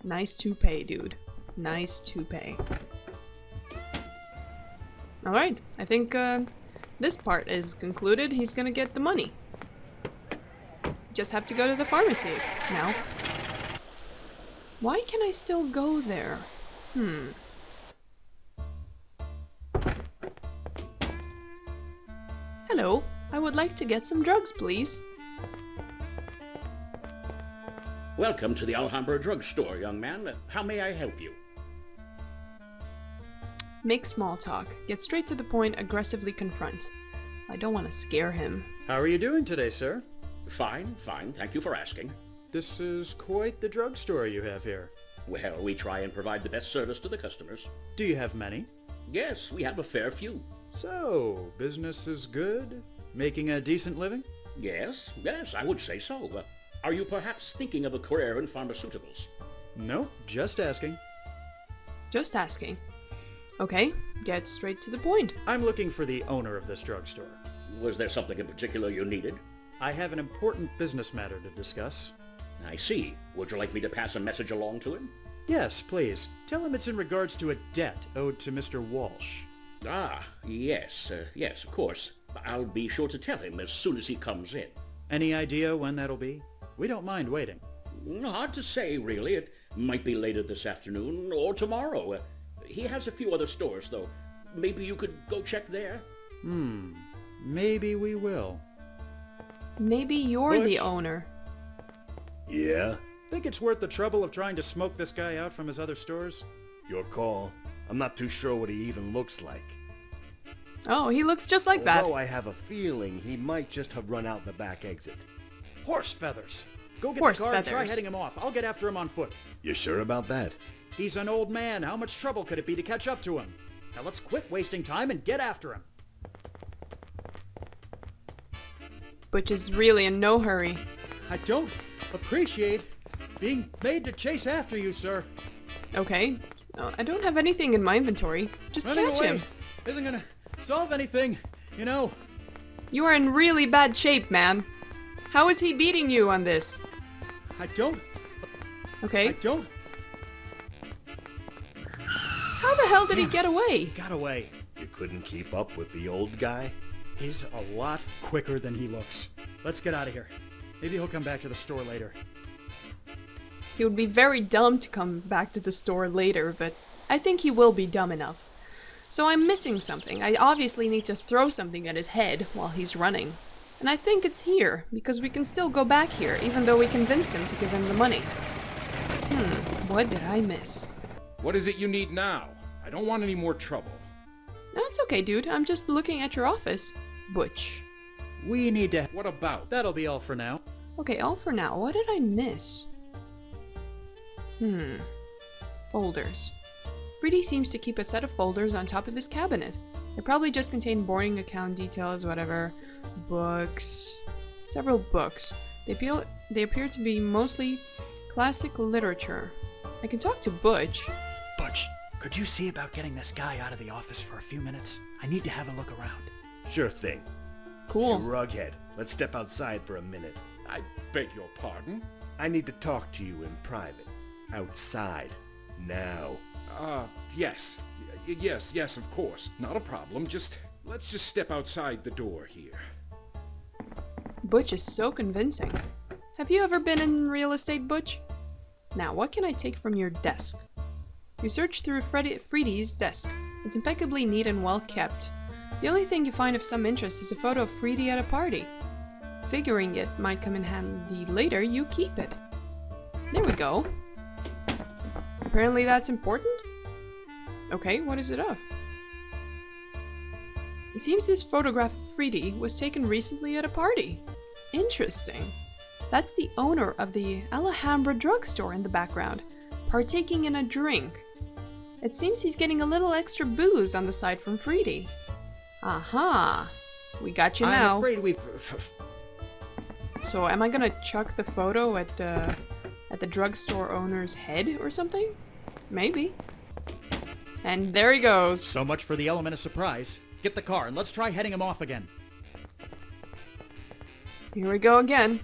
Nice toupee, dude. Nice toupee. Alright, I think this part is concluded. He's gonna get the money. Just have to go to the pharmacy now. Why can I still go there? Hello, I would like to get some drugs, please. Welcome to the Alhambra drugstore, young man. How may I help you? Make small talk. Get straight to the point, aggressively confront. I don't want to scare him. How are you doing today, sir? Fine, fine. Thank you for asking. This is quite the drugstore you have here. Well, we try and provide the best service to the customers. Do you have many? Yes, we have a fair few. So, business is good? Making a decent living? Yes, I would say so. Are you perhaps thinking of a career in pharmaceuticals? No, just asking. Just asking. Okay, get straight to the point. I'm looking for the owner of this drugstore. Was there something in particular you needed? I have an important business matter to discuss. I see. Would you like me to pass a message along to him? Yes, please. Tell him it's in regards to a debt owed to Mr. Walsh. Ah, yes, of course. I'll be sure to tell him as soon as he comes in. Any idea when that'll be? We don't mind waiting. Hard to say, really. It might be later this afternoon or tomorrow. He has a few other stores, though. Maybe you could go check there? Maybe we will. Maybe you're Butch? the owner. Yeah? Think it's worth the trouble of trying to smoke this guy out from his other stores? Your call. I'm not too sure what he even looks like. Oh, he looks just like that. Although I have a feeling he might just have run out the back exit. Horse feathers! Go get Horse the car and try feathers. heading him off. I'll get after him on foot. You sure about that? He's an old man. How much trouble could it be to catch up to him? Now let's quit wasting time and get after him. Butch is really in no hurry. I don't appreciate being made to chase after you, sir. Okay, I don't have anything in my inventory. Just Running catch away him. isn't gonna solve anything, you know. You are in really bad shape, man. How is he beating you on this? I don't. Okay. How How the hell did he get away? got away. You couldn't keep up with the old guy? He's a lot quicker than he looks. Let's get out of here. Maybe he'll come back to the store later. He would be very dumb to come back to the store later, but I think he will be dumb enough. So I'm missing something. I obviously need to throw something at his head while he's running. And I think it's here, because we can still go back here, even though we convinced him to give him the money. What did I miss? What is it you need now? I don't want any more trouble. No, it's okay, dude. I'm just looking at your office. Butch. We need to... What about? That'll be all for now. Okay, all for now. What did I miss? Folders. Freddy seems to keep a set of folders on top of his cabinet. They probably just contain boring account details, whatever. Books. Several books. They appear to be mostly classic literature. I can talk to Butch. Butch, could you see about getting this guy out of the office for a few minutes? I need to have a look around. Sure thing. Cool. You rughead. Let's step outside for a minute. I beg your pardon? I need to talk to you in private. Outside. Now. Yes. Yes, of course. Not a problem. Let's just step outside the door here. Butch is so convincing. Have you ever been in real estate, Butch? Now, what can I take from your desk? You search through Freddy's desk. It's impeccably neat and well kept. The only thing you find of some interest is a photo of Freddy at a party. Figuring it might come in handy later, you keep it. There we go. Apparently that's important? Okay, what is it of? It seems this photograph of Freddy was taken recently at a party. Interesting. That's the owner of the Alhambra drugstore in the background, partaking in a drink. It seems he's getting a little extra booze on the side from Freddy. Aha! We got you now. I'm afraid we've... So am I gonna chuck the photo at the drugstore owner's head or something? Maybe. And there he goes. So much for the element of surprise. Get the car and let's try heading him off again. Here we go again.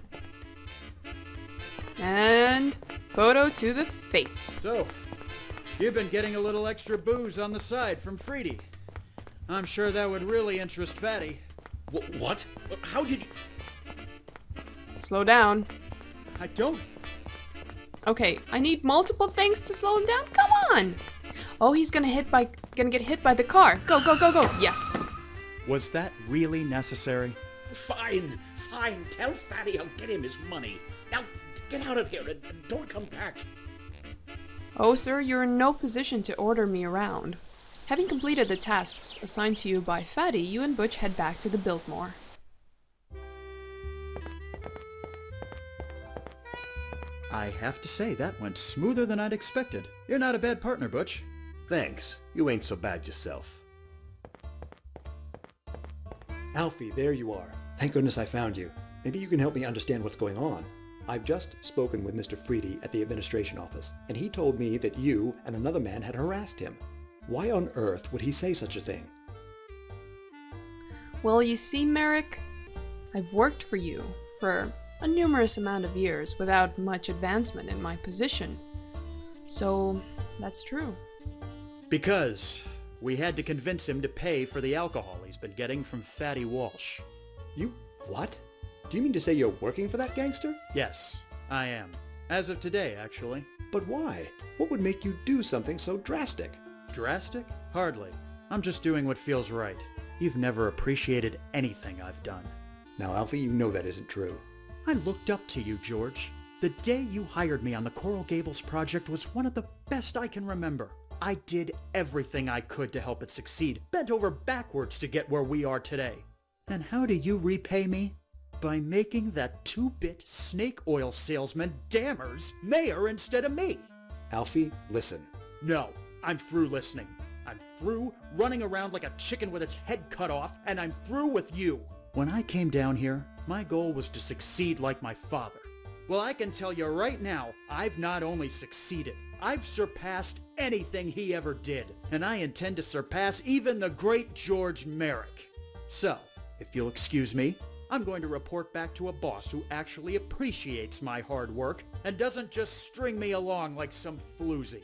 And photo to the face. So, you've been getting a little extra booze on the side from Freedy. I'm sure that would really interest Fatty. What? How did you... Slow down. I don't... Okay, I need multiple things to slow him down. Come on! Oh, he's gonna get hit by the car. Go, go, go, go. Yes. Was that really necessary? Fine. Tell Fatty I'll get him his money. Now, get out of here and don't come back. Oh, sir, you're in no position to order me around. Having completed the tasks assigned to you by Fatty, you and Butch head back to the Biltmore. I have to say, that went smoother than I'd expected. You're not a bad partner, Butch. Thanks. You ain't so bad yourself. Alfie, there you are. Thank goodness I found you. Maybe you can help me understand what's going on. I've just spoken with Mr. Freedy at the administration office, and he told me that you and another man had harassed him. Why on earth would he say such a thing? Well, you see, Merrick, I've worked for you for a numerous amount of years without much advancement in my position. So, that's true. Because we had to convince him to pay for the alcohol he's been getting from Fatty Walsh. You... what? Do you mean to say you're working for that gangster? Yes, I am. As of today, actually. But why? What would make you do something so drastic? Drastic? Hardly. I'm just doing what feels right. You've never appreciated anything I've done. Now, Alfie, you know that isn't true. I looked up to you, George. The day you hired me on the Coral Gables project was one of the best I can remember. I did everything I could to help it succeed, bent over backwards to get where we are today. And how do you repay me? By making that two-bit snake oil salesman Dammers mayor instead of me. Alfie, listen. No, I'm through listening. I'm through running around like a chicken with its head cut off, and I'm through with you. When I came down here, my goal was to succeed like my father. Well, I can tell you right now, I've not only succeeded, I've surpassed anything he ever did, and I intend to surpass even the great George Merrick. So, if you'll excuse me, I'm going to report back to a boss who actually appreciates my hard work and doesn't just string me along like some floozy.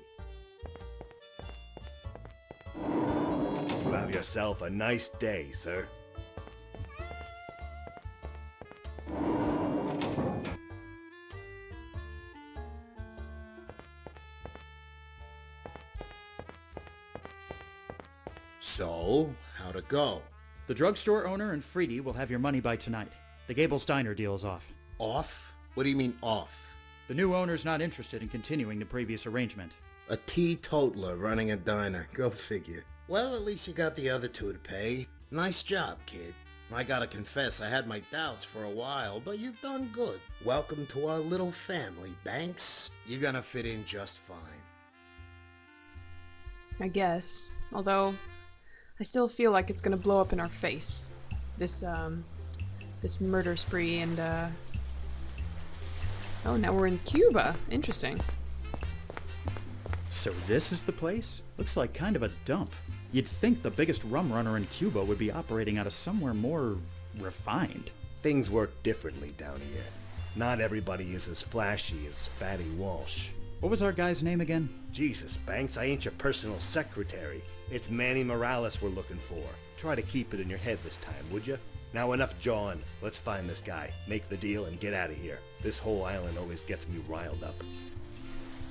You have yourself a nice day, sir. So, how'd it go? The drugstore owner and Freedy will have your money by tonight. The Gables Diner deal is off. Off? What do you mean off? The new owner's not interested in continuing the previous arrangement. A teetotaler running a diner. Go figure. Well, at least you got the other two to pay. Nice job, kid. I gotta confess, I had my doubts for a while, but you've done good. Welcome to our little family, Banks. You're gonna fit in just fine. I guess. Although, I still feel like it's gonna blow up in our face. This murder spree and, oh, now we're in Cuba. Interesting. So this is the place? Looks like kind of a dump. You'd think the biggest rum runner in Cuba would be operating out of somewhere more refined. Things work differently down here. Not everybody is as flashy as Fatty Walsh. What was our guy's name again? Jesus, Banks, I ain't your personal secretary. It's Manny Morales we're looking for. Try to keep it in your head this time, would you? Now enough jawing. Let's find this guy, make the deal, and get out of here. This whole island always gets me riled up.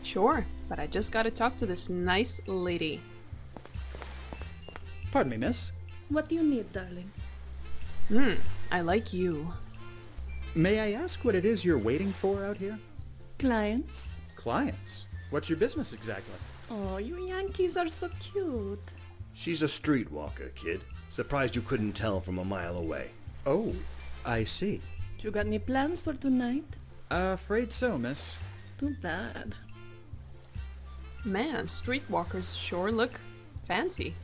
Sure, but I just gotta talk to this nice lady. Pardon me, miss. What do you need, darling? I like you. May I ask what it is you're waiting for out here? Clients? Clients? What's your business exactly? Oh, you Yankees are so cute. She's a streetwalker, kid. Surprised you couldn't tell from a mile away. Oh, I see. You got any plans for tonight? Afraid so, miss. Too bad. Man, streetwalkers sure look fancy.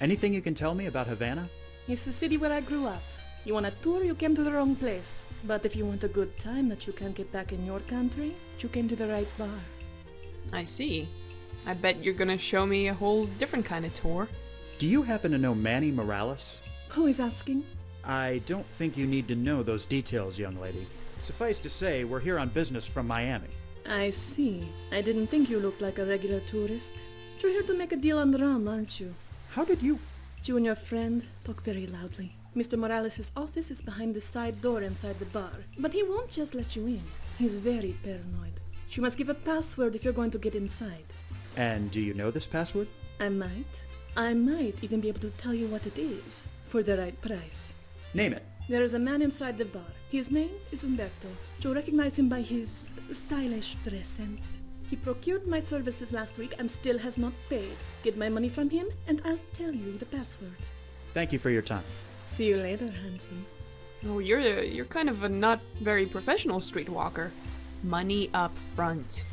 Anything you can tell me about Havana? It's the city where I grew up. You want a tour, you came to the wrong place. But if you want a good time that you can't get back in your country, you came to the right bar. I see. I bet you're gonna show me a whole different kind of tour. Do you happen to know Manny Morales? Who is asking? I don't think you need to know those details, young lady. Suffice to say, we're here on business from Miami. I see. I didn't think you looked like a regular tourist. You're here to make a deal on the rum, aren't you? How did you... You and your friend talk very loudly. Mr. Morales' office is behind the side door inside the bar, but he won't just let you in. He's very paranoid. You must give a password if you're going to get inside. And do you know this password? I might even be able to tell you what it is, for the right price. Name it. There is a man inside the bar. His name is Umberto. You'll recognize him by his stylish dress sense. He procured my services last week and still has not paid. Get my money from him, and I'll tell you the password. Thank you for your time. See you later, handsome. Oh, you're kind of a not very professional streetwalker. Money up front.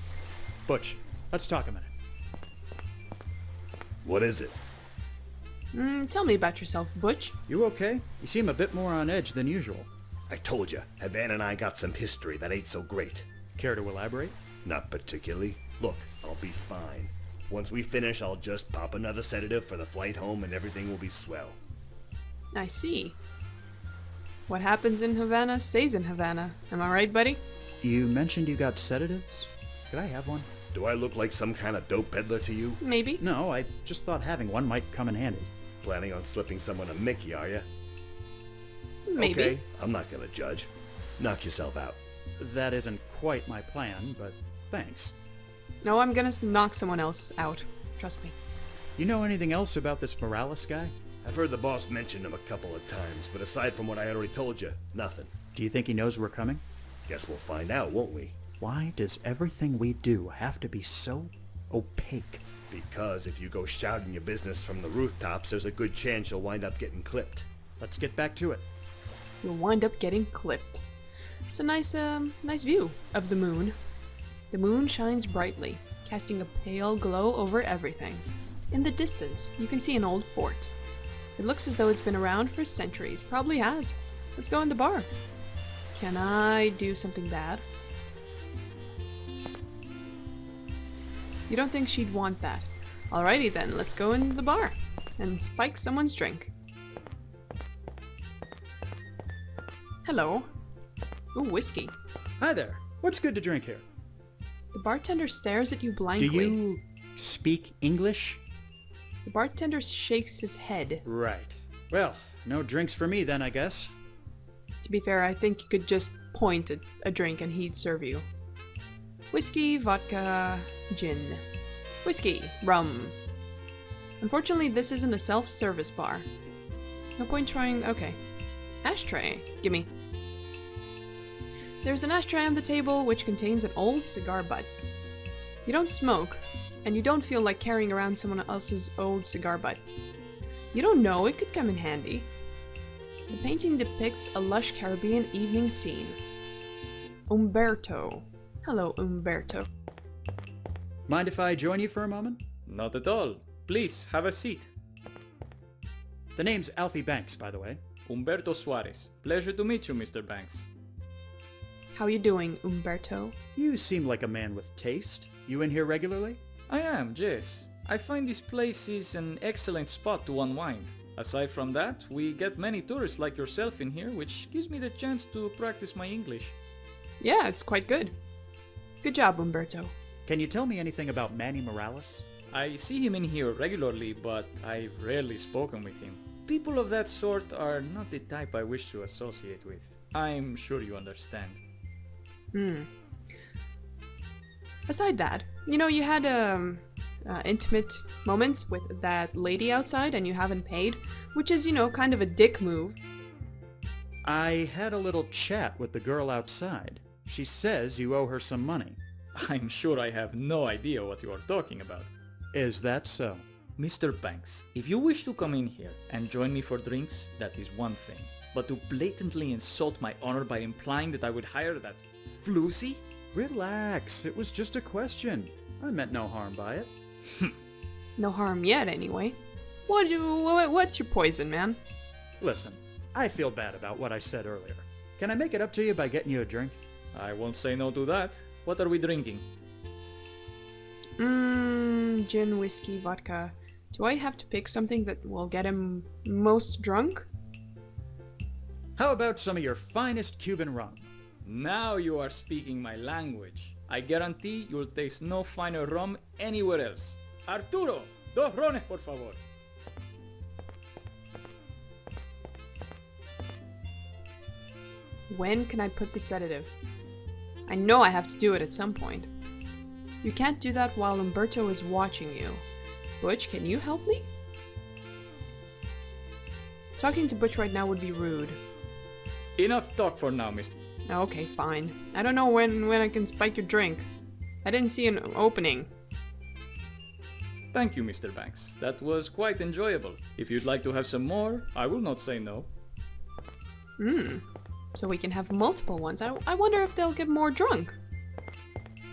Butch, let's talk a minute. What is it? Tell me about yourself, Butch. You okay? You seem a bit more on edge than usual. I told you, Havana and I got some history that ain't so great. Care to elaborate? Not particularly. Look, I'll be fine. Once we finish, I'll just pop another sedative for the flight home and everything will be swell. I see. What happens in Havana stays in Havana. Am I right, buddy? You mentioned you got sedatives. Could I have one? Do I look like some kind of dope peddler to you? Maybe. No, I just thought having one might come in handy. Planning on slipping someone a Mickey, are you? Maybe. Okay, I'm not gonna judge. Knock yourself out. That isn't quite my plan, but thanks. No, I'm gonna knock someone else out. Trust me. You know anything else about this Morales guy? I've heard the boss mention him a couple of times, but aside from what I already told you, nothing. Do you think he knows we're coming? Guess we'll find out, won't we? Why does everything we do have to be so opaque? Because if you go shouting your business from the rooftops, there's a good chance you'll wind up getting clipped. Let's get back to it. You'll wind up getting clipped. It's a nice view of the moon. The moon shines brightly, casting a pale glow over everything. In the distance, you can see an old fort. It looks as though it's been around for centuries. Probably has. Let's go in the bar. Can I do something bad? You don't think she'd want that? Alrighty then, let's go in the bar and spike someone's drink. Hello. Ooh, whiskey. Hi there. What's good to drink here? The bartender stares at you blankly. Do you speak English? The bartender shakes his head. Right. Well, no drinks for me then, I guess. To be fair, I think you could just point at a drink and he'd serve you. Whiskey, vodka, gin. Whiskey, rum. Unfortunately, this isn't a self-service bar. No point trying... Okay. Ashtray. Gimme. There's an ashtray on the table which contains an old cigar butt. You don't smoke, and you don't feel like carrying around someone else's old cigar butt. You don't know, it could come in handy. The painting depicts a lush Caribbean evening scene. Umberto. Hello, Umberto. Mind if I join you for a moment? Not at all. Please, have a seat. The name's Alfie Banks, by the way. Humberto Suarez. Pleasure to meet you, Mr. Banks. How you doing, Umberto? You seem like a man with taste. You in here regularly? I am, yes. I find this place is an excellent spot to unwind. Aside from that, we get many tourists like yourself in here, which gives me the chance to practice my English. Yeah, it's quite good. Good job, Umberto. Can you tell me anything about Manny Morales? I see him in here regularly, but I've rarely spoken with him. People of that sort are not the type I wish to associate with. I'm sure you understand. Aside that, you had intimate moments with that lady outside and you haven't paid, which is, kind of a dick move. I had a little chat with the girl outside. She says you owe her some money. I'm sure I have no idea what you are talking about. Is that so? Mr. Banks, if you wish to come in here and join me for drinks, that is one thing. But to blatantly insult my honor by implying that I would hire that floozy? Relax, it was just a question. I meant no harm by it. No harm yet, anyway. What's your poison, man? Listen, I feel bad about what I said earlier. Can I make it up to you by getting you a drink? I won't say no to that. What are we drinking? Gin, whiskey, vodka. Do I have to pick something that will get him most drunk? How about some of your finest Cuban rum? Now you are speaking my language. I guarantee you'll taste no finer rum anywhere else. Arturo, 2 rones por favor. When can I put the sedative? I know I have to do it at some point. You can't do that while Umberto is watching you. Butch, can you help me? Talking to Butch right now would be rude. Enough talk for now, Miss. Okay, fine. I don't know when I can spike your drink. I didn't see an opening. Thank you, Mr. Banks. That was quite enjoyable. If you'd like to have some more, I will not say no. So we can have multiple ones. I wonder if they'll get more drunk.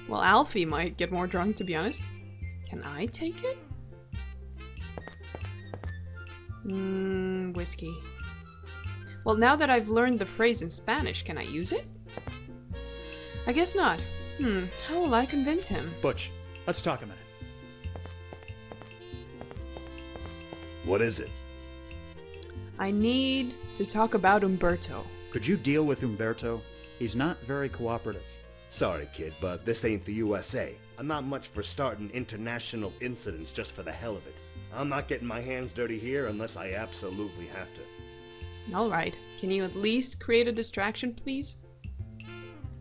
Well, Alfie might get more drunk, to be honest. Can I take it? Whiskey. Well, now that I've learned the phrase in Spanish, can I use it? I guess not. How will I convince him? Butch, let's talk a minute. What is it? I need to talk about Umberto. Could you deal with Umberto? He's not very cooperative. Sorry, kid, but this ain't the USA. I'm not much for starting international incidents just for the hell of it. I'm not getting my hands dirty here unless I absolutely have to. Alright, can you at least create a distraction, please?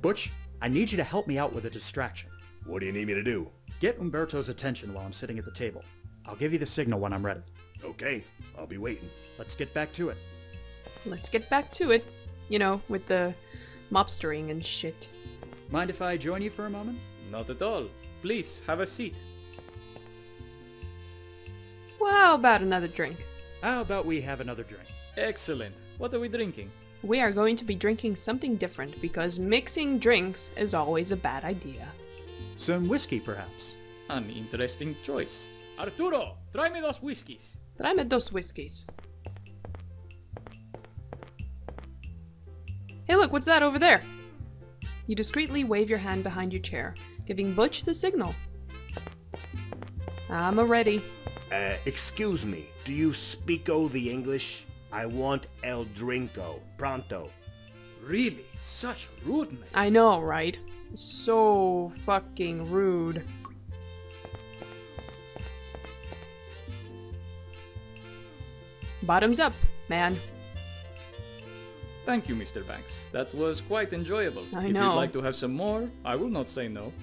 Butch, I need you to help me out with a distraction. What do you need me to do? Get Umberto's attention while I'm sitting at the table. I'll give you the signal when I'm ready. Okay, I'll be waiting. Let's get back to it. Let's get back to it. You know, with the mobstering and shit. Mind if I join you for a moment? Not at all. Please, have a seat. Well, how about another drink? How about we have another drink? Excellent. What are we drinking? We are going to be drinking something different because mixing drinks is always a bad idea. Some whiskey, perhaps. An interesting choice. Arturo, tráeme 2 whiskeys. Tráeme 2 whiskeys. Hey look, what's that over there? You discreetly wave your hand behind your chair, giving Butch the signal. I'm ready. Excuse me, do you speak-o the English? I want el drinko, pronto. Really? Such rudeness. I know, right? So fucking rude. Bottoms up, man. Thank you, Mr. Banks. That was quite enjoyable. I If know. you'd like to have some more, I will not say no.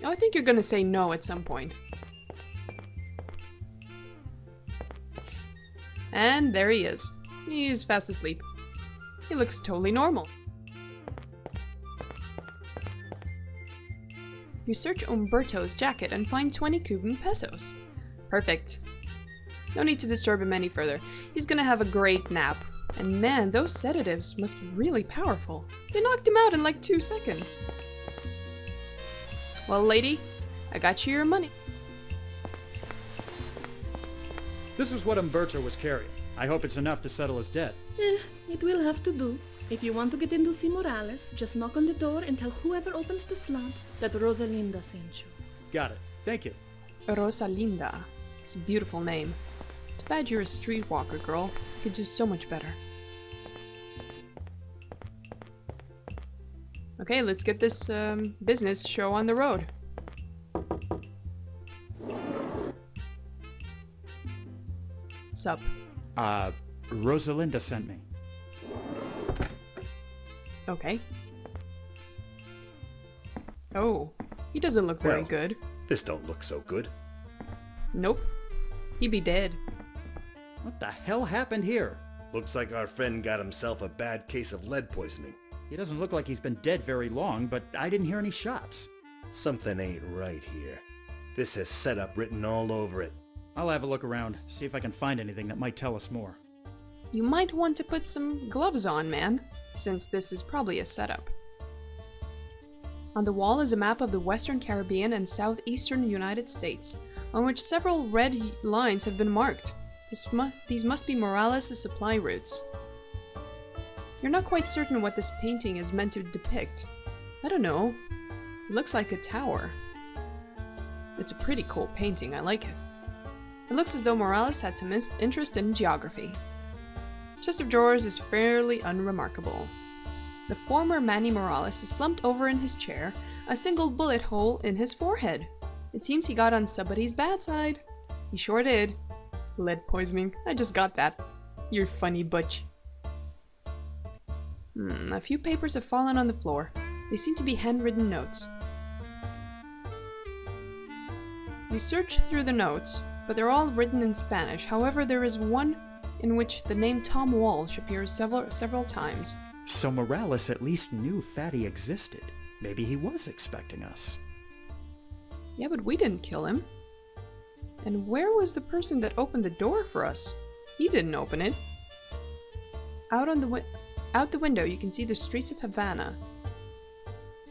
I think you're gonna say no at some point. And there he is. He's fast asleep. He looks totally normal. You search Umberto's jacket and find 20 Cuban pesos. Perfect. No need to disturb him any further. He's gonna have a great nap. And man, those sedatives must be really powerful. They knocked him out in like 2 seconds. Well, lady, I got you your money. This is what Umberto was carrying. I hope it's enough to settle his debt. It will have to do. If you want to get into C. Morales, just knock on the door and tell whoever opens the slot that Rosalinda sent you. Got it. Thank you. Rosalinda. It's a beautiful name. Too bad you're a streetwalker, girl. You could do so much better. Okay, let's get this business show on the road. Sup? Rosalinda sent me. Okay. Oh, he doesn't look very Well. good. This don't look so good. Nope. He be dead. What the hell happened here? Looks like our friend got himself a bad case of lead poisoning. He doesn't look like he's been dead very long, but I didn't hear any shots. Something ain't right here. This has setup written all over it. I'll have a look around, see if I can find anything that might tell us more. You might want to put some gloves on, man, since this is probably a setup. On the wall is a map of the Western Caribbean and southeastern United States, on which several red lines have been marked. These must be Morales' supply routes. You're not quite certain what this painting is meant to depict. I don't know. It looks like a tower. It's a pretty cool painting, I like it. It looks as though Morales had some interest in geography. Chest of drawers is fairly unremarkable. The former Manny Morales is slumped over in his chair, a single bullet hole in his forehead. It seems he got on somebody's bad side. He sure did. Lead poisoning. I just got that. You're funny, Butch. A few papers have fallen on the floor. They seem to be handwritten notes. You search through the notes, but they're all written in Spanish. However, there is one in which the name Tom Walsh appears several times. So Morales at least knew Fatty existed. Maybe he was expecting us. Yeah, but we didn't kill him. And where was the person that opened the door for us? He didn't open it. Out the window, you can see the streets of Havana.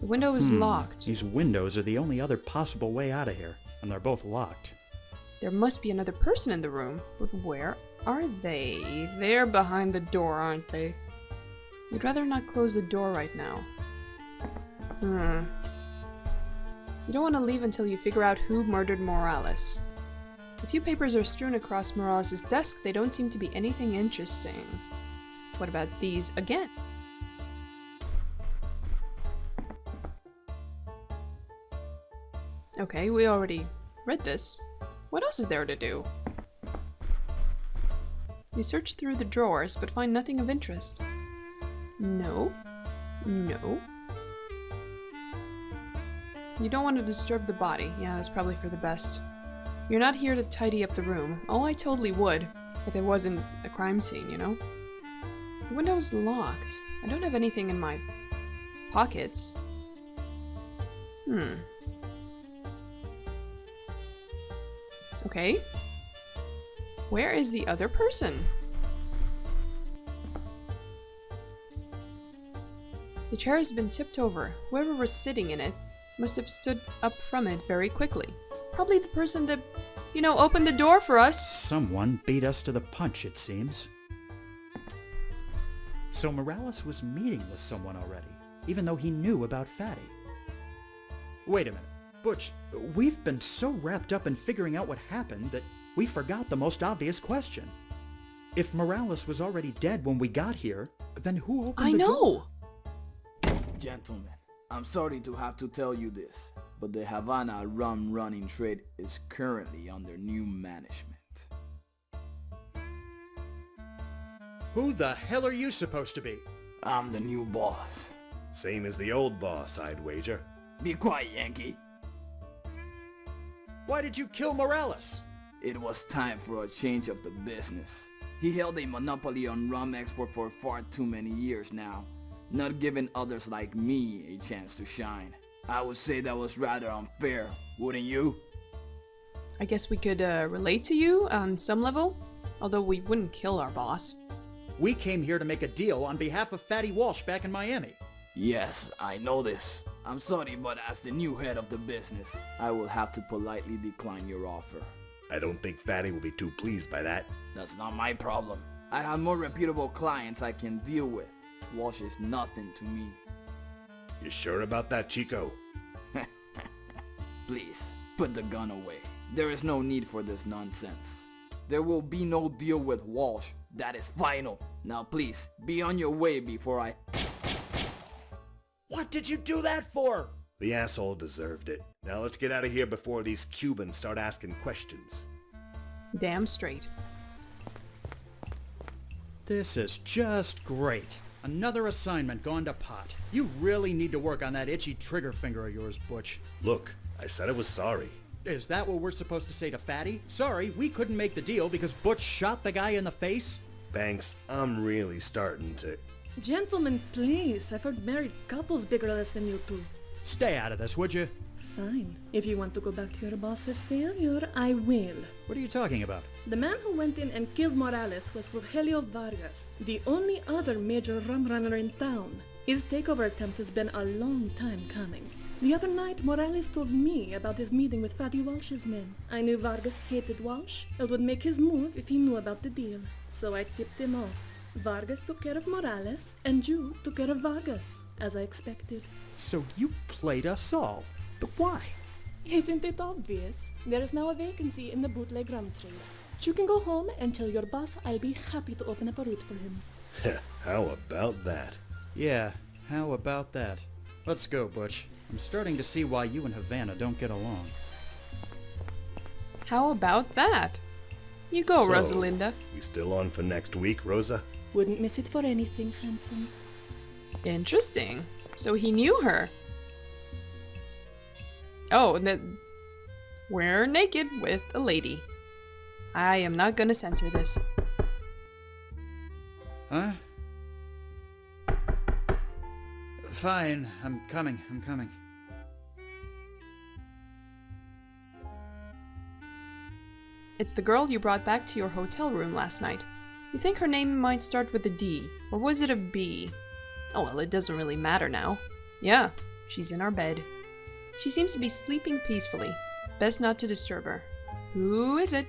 The window is locked. These windows are the only other possible way out of here, and they're both locked. There must be another person in the room, but where are they? They're behind the door, aren't they? You'd rather not close the door right now. You don't want to leave until you figure out who murdered Morales. A few papers are strewn across Morales' desk. They don't seem to be anything interesting. What about these again? Okay, we already read this. What else is there to do? You search through the drawers, but find nothing of interest. No. No. You don't want to disturb the body. Yeah, that's probably for the best. You're not here to tidy up the room. Oh, I totally would, if it wasn't a crime scene, you know? The window's locked. I don't have anything in my pockets. Okay. Where is the other person? The chair has been tipped over. Whoever was sitting in it must have stood up from it very quickly. Probably the person that, opened the door for us. Someone beat us to the punch, it seems. So Morales was meeting with someone already, even though he knew about Fatty. Wait a minute. Butch, we've been so wrapped up in figuring out what happened that we forgot the most obvious question. If Morales was already dead when we got here, then who opened the door? Gentlemen, I'm sorry to have to tell you this, but the Havana rum running trade is currently under new management. Who the hell are you supposed to be? I'm the new boss. Same as the old boss, I'd wager. Be quiet, Yankee. Why did you kill Morales? It was time for a change of the business. He held a monopoly on rum export for far too many years now, not giving others like me a chance to shine. I would say that was rather unfair, wouldn't you? I guess we could relate to you on some level, although we wouldn't kill our boss. We came here to make a deal on behalf of Fatty Walsh back in Miami. Yes, I know this. I'm sorry, but as the new head of the business, I will have to politely decline your offer. I don't think Fatty will be too pleased by that. That's not my problem. I have more reputable clients I can deal with. Walsh is nothing to me. You sure about that, Chico? Please, put the gun away. There is no need for this nonsense. There will be no deal with Walsh. That is final. Now please, be on your way before I... What did you do that for? The asshole deserved it. Now let's get out of here before these Cubans start asking questions. Damn straight. This is just great. Another assignment gone to pot. You really need to work on that itchy trigger finger of yours, Butch. Look, I said I was sorry. Is that what we're supposed to say to Fatty? Sorry, we couldn't make the deal because Butch shot the guy in the face? Banks, I'm really starting to... Gentlemen, please. I've heard married couples bigger less than you two. Stay out of this, would you? Fine. If you want to go back to your boss of failure, I will. What are you talking about? The man who went in and killed Morales was Rogelio Vargas, the only other major rum runner in town. His takeover attempt has been a long time coming. The other night, Morales told me about his meeting with Fatty Walsh's men. I knew Vargas hated Walsh and would make his move if he knew about the deal. So I tipped him off. Vargas took care of Morales, and you took care of Vargas, as I expected. So you played us all. But why? Isn't it obvious? There is now a vacancy in the bootleg rum trade. You can go home and tell your boss I'll be happy to open up a route for him. How about that? Yeah, how about that? Let's go, Butch. I'm starting to see why you and Havana don't get along. How about that? You go, So, Rosalinda. We still on for next week, Rosa? Wouldn't miss it for anything, handsome. Interesting. So he knew her. Oh, and that we're naked with a lady. I am not gonna censor this. Huh? Fine, I'm coming. It's the girl you brought back to your hotel room last night. You think her name might start with a D, or was it a B? Oh well, it doesn't really matter now. Yeah, she's in our bed. She seems to be sleeping peacefully. Best not to disturb her. Who is it?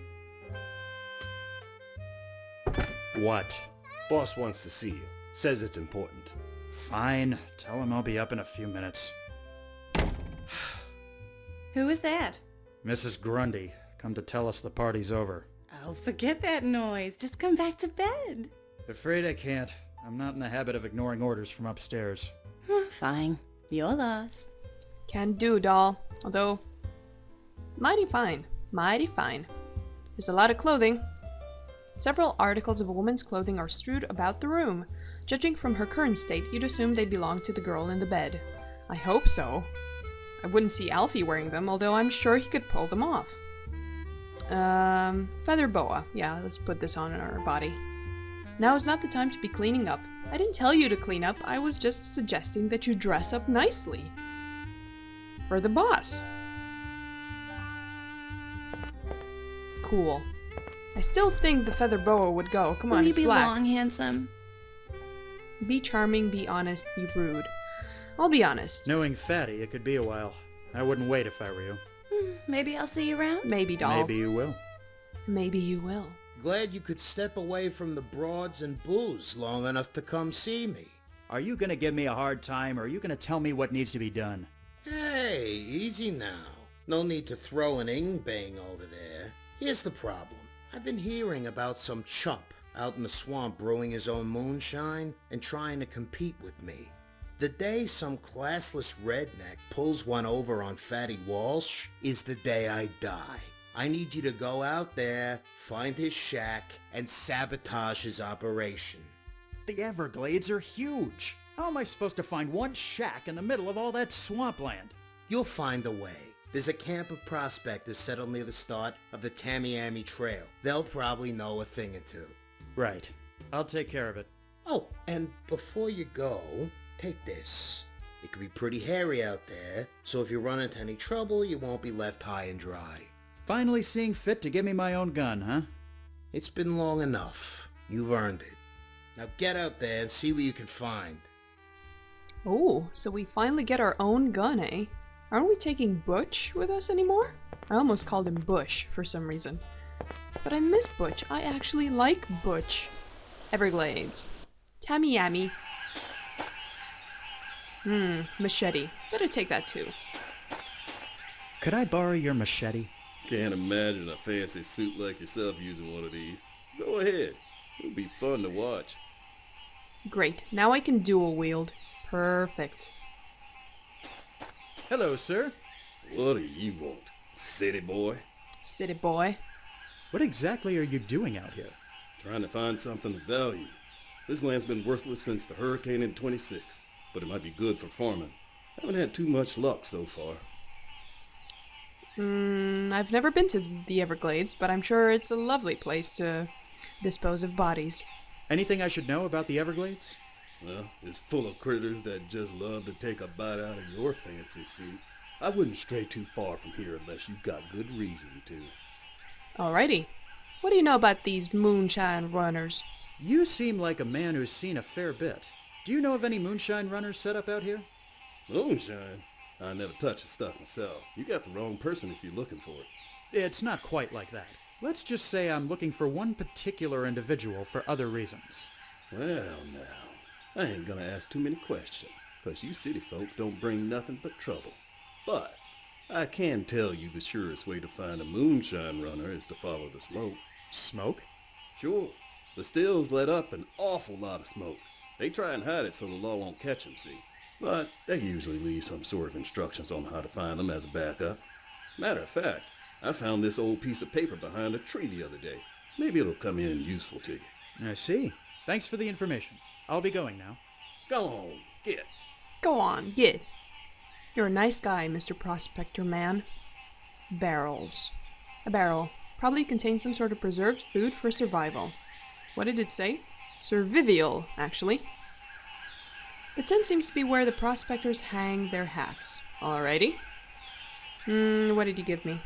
What? Boss wants to see you. Says it's important. Fine, tell him I'll be up in a few minutes. Who is that? Mrs. Grundy, come to tell us the party's over. Oh, forget that noise. Just come back to bed. Afraid I can't. I'm not in the habit of ignoring orders from upstairs. Fine. Your loss. Can do, doll. Although, mighty fine. Mighty fine. There's a lot of clothing. Several articles of a woman's clothing are strewed about the room. Judging from her current state, you'd assume they belong to the girl in the bed. I hope so. I wouldn't see Alfie wearing them, although I'm sure he could pull them off. Feather boa. Yeah, let's put this on our body. Now is not the time to be cleaning up. I didn't tell you to clean up, I was just suggesting that you dress up nicely. For the boss. Cool. I still think the feather boa would go. Come on, it's black. Will you be long, handsome? Be charming, be honest, be rude. I'll be honest. Knowing Fatty, it could be a while. I wouldn't wait if I were you. Maybe I'll see you around? Maybe, doll. Maybe you will. Maybe you will. Glad you could step away from the broads and booze long enough to come see me. Are you gonna give me a hard time, or are you gonna tell me what needs to be done? Hey, easy now. No need to throw an ing-bang over there. Here's the problem. I've been hearing about some chump out in the swamp brewing his own moonshine and trying to compete with me. The day some classless redneck pulls one over on Fatty Walsh is the day I die. I need you to go out there, find his shack, and sabotage his operation. The Everglades are huge. How am I supposed to find one shack in the middle of all that swampland? You'll find a way. There's a camp of prospectors settled near the start of the Tamiami Trail. They'll probably know a thing or two. Right. I'll take care of it. Oh, and before you go, take this. It could be pretty hairy out there, so if you run into any trouble, you won't be left high and dry. Finally seeing fit to give me my own gun, huh? It's been long enough. You've earned it. Now get out there and see what you can find. Oh, so we finally get our own gun, eh? Aren't we taking Butch with us anymore? I almost called him Bush for some reason. But I miss Butch. I actually like Butch. Everglades. Tamiami. Machete. Better take that too. Could I borrow your machete? Can't imagine a fancy suit like yourself using one of these. Go ahead. It'll be fun to watch. Great. Now I can dual wield. Perfect. Hello, sir. What do you want, city boy? City boy. What exactly are you doing out here? Trying to find something of value. This land's been worthless since the hurricane in 26, but it might be good for farming. Haven't had too much luck so far. I've never been to the Everglades, but I'm sure it's a lovely place to dispose of bodies. Anything I should know about the Everglades? Well, it's full of critters that just love to take a bite out of your fancy suit. I wouldn't stray too far from here unless you've got good reason to. Alrighty. What do you know about these moonshine runners? You seem like a man who's seen a fair bit. Do you know of any moonshine runners set up out here? Moonshine? I never touch the stuff myself. You got the wrong person if you're looking for it. It's not quite like that. Let's just say I'm looking for one particular individual for other reasons. Well, now, I ain't gonna ask too many questions, 'cause you city folk don't bring nothing but trouble. But I can tell you the surest way to find a moonshine runner is to follow the smoke. Smoke? Sure. The stills let up an awful lot of smoke. They try and hide it so the law won't catch 'em, see? but they usually leave some sort of instructions on how to find them as a backup. Matter of fact, I found this old piece of paper behind a tree the other day. Maybe it'll come in useful to you. I see. Thanks for the information. I'll be going now. Go on, get. Go on, get. You're a nice guy, Mr. Prospector Man. Barrels. A barrel. Probably contains some sort of preserved food for survival. What did it say? Survival, actually. The tent seems to be where the prospectors hang their hats. Alrighty. What did you give me?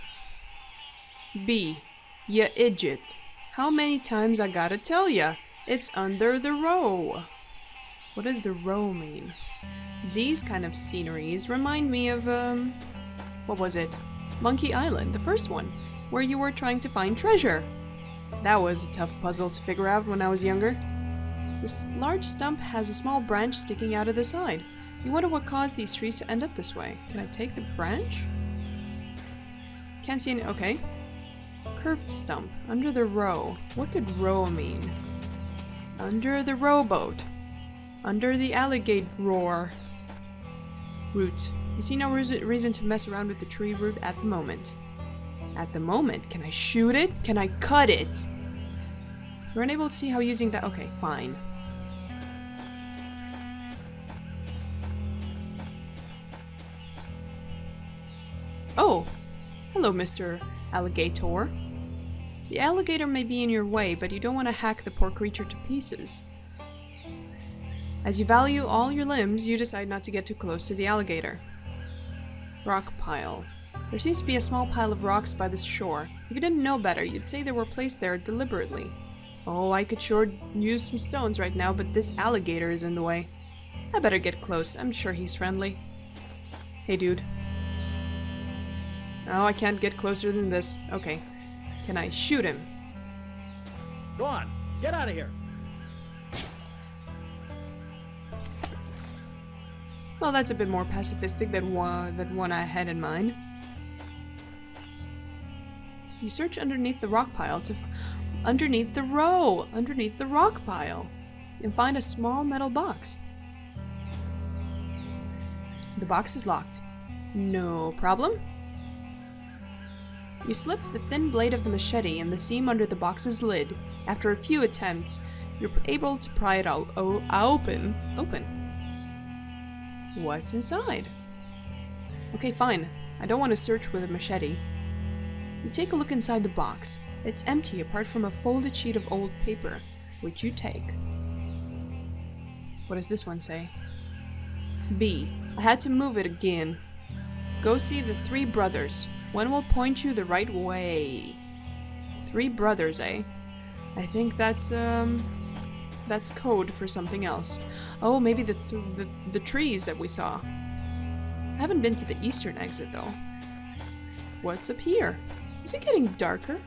B. Ya idiot. How many times I gotta tell ya? It's under the row. What does the row mean? These kind of sceneries remind me of, what was it? Monkey Island, the first one, where you were trying to find treasure. That was a tough puzzle to figure out when I was younger. This large stump has a small branch sticking out of the side. You wonder what caused these trees to end up this way. Can I take the branch? Can't see any. Okay. Curved stump. Under the row. What could row mean? Under the rowboat. Under the alligator roar. Root. You see no reason to mess around with the tree root at the moment. At the moment? Can I shoot it? Can I cut it? You're unable to see how using that. Okay, fine. Oh! Hello, Mr. Alligator. The alligator may be in your way, but you don't want to hack the poor creature to pieces. As you value all your limbs, you decide not to get too close to the alligator. Rock pile. There seems to be a small pile of rocks by the shore. If you didn't know better, you'd say they were placed there deliberately. Oh, I could sure use some stones right now, but this alligator is in the way. I better get close. I'm sure he's friendly. Hey, dude. Oh, I can't get closer than this. Okay. Can I shoot him? Go on, get out of here. Well, that's a bit more pacifistic than one I had in mind. You search underneath the rock pile to underneath the rock pile, and find a small metal box. The box is locked. No problem. You slip the thin blade of the machete in the seam under the box's lid. After a few attempts, you're able to pry it out. Open. What's inside? Okay, fine. I don't want to search with a machete. You take a look inside the box. It's empty apart from a folded sheet of old paper, which you take. What does this one say? B. I had to move it again. Go see the 3 brothers. One will point you the right way. 3 brothers, eh? I think that's code for something else. Oh, maybe the trees that we saw. I haven't been to the eastern exit, though. What's up here? Is it getting darker?